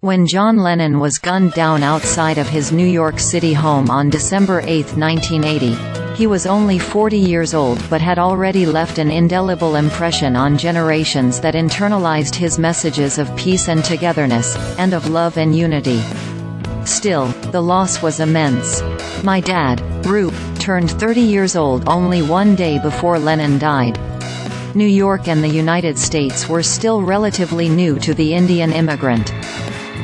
When John Lennon was gunned down outside of his New York City home on December 8, 1980, he was only 40 years old but had already left an indelible impression on generations that internalized his messages of peace and togetherness, and of love and unity. Still, the loss was immense. My dad, Roop, turned 30 years old only one day before Lennon died. New York and the United States were still relatively new to the Indian immigrant.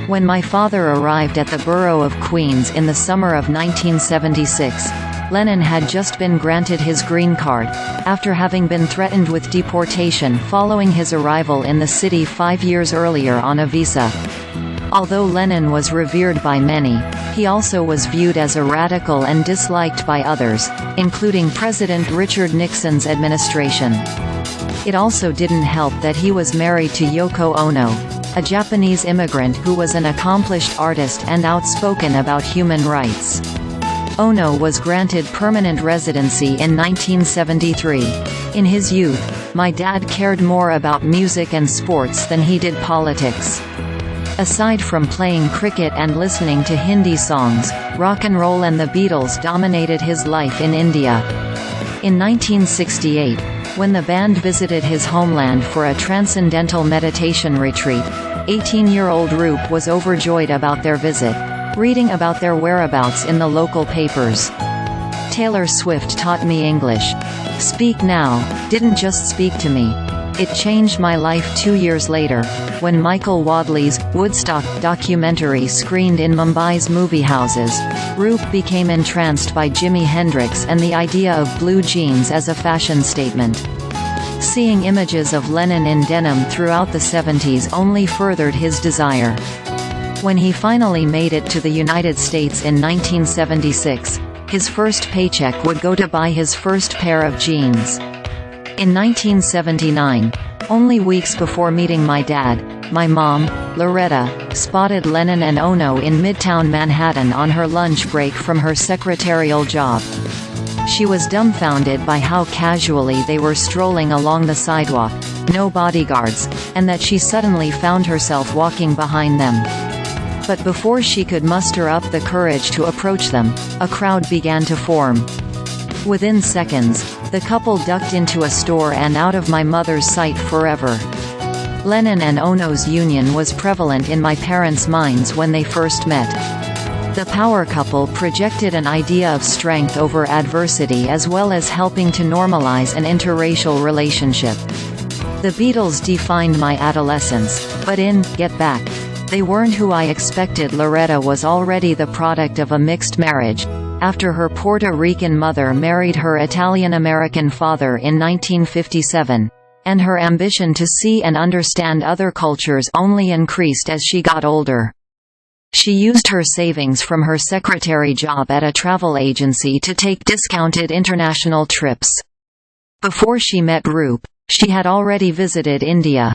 When my father arrived at the borough of Queens in the summer of 1976, Lennon had just been granted his green card, after having been threatened with deportation following his arrival in the city 5 years earlier on a visa. Although Lennon was revered by many, he also was viewed as a radical and disliked by others, including President Richard Nixon's administration. It also didn't help that he was married to Yoko Ono, a Japanese immigrant who was an accomplished artist and outspoken about human rights. Ono was granted permanent residency in 1973. In his youth, my dad cared more about music and sports than he did politics. Aside from playing cricket and listening to Hindi songs, rock and roll and the Beatles dominated his life in India. In 1968, when the band visited his homeland for a transcendental meditation retreat, 18-year-old Roop was overjoyed about their visit, reading about their whereabouts in the local papers. Taylor Swift taught me English. Speak now, didn't just speak to me. It changed my life 2 years later, when Michael Wadley's Woodstock documentary screened in Mumbai's movie houses. Roop became entranced by Jimi Hendrix and the idea of blue jeans as a fashion statement. Seeing images of Lennon in denim throughout the 70s only furthered his desire. When he finally made it to the United States in 1976, his first paycheck would go to buy his first pair of jeans. In 1979, only weeks before meeting my dad, my mom, Loretta, spotted Lennon and Ono in Midtown Manhattan on her lunch break from her secretarial job. She was dumbfounded by how casually they were strolling along the sidewalk, no bodyguards, and that she suddenly found herself walking behind them. But before she could muster up the courage to approach them, a crowd began to form. Within seconds, the couple ducked into a store and out of my mother's sight forever. Lennon and Ono's union was prevalent in my parents' minds when they first met. The power couple projected an idea of strength over adversity as well as helping to normalize an interracial relationship. The Beatles defined my adolescence, but in Get Back, they weren't who I expected. Loretta was already the product of a mixed marriage, after her Puerto Rican mother married her Italian-American father in 1957, and her ambition to see and understand other cultures only increased as she got older. She used her savings from her secretary job at a travel agency to take discounted international trips. Before she met Roop, she had already visited India.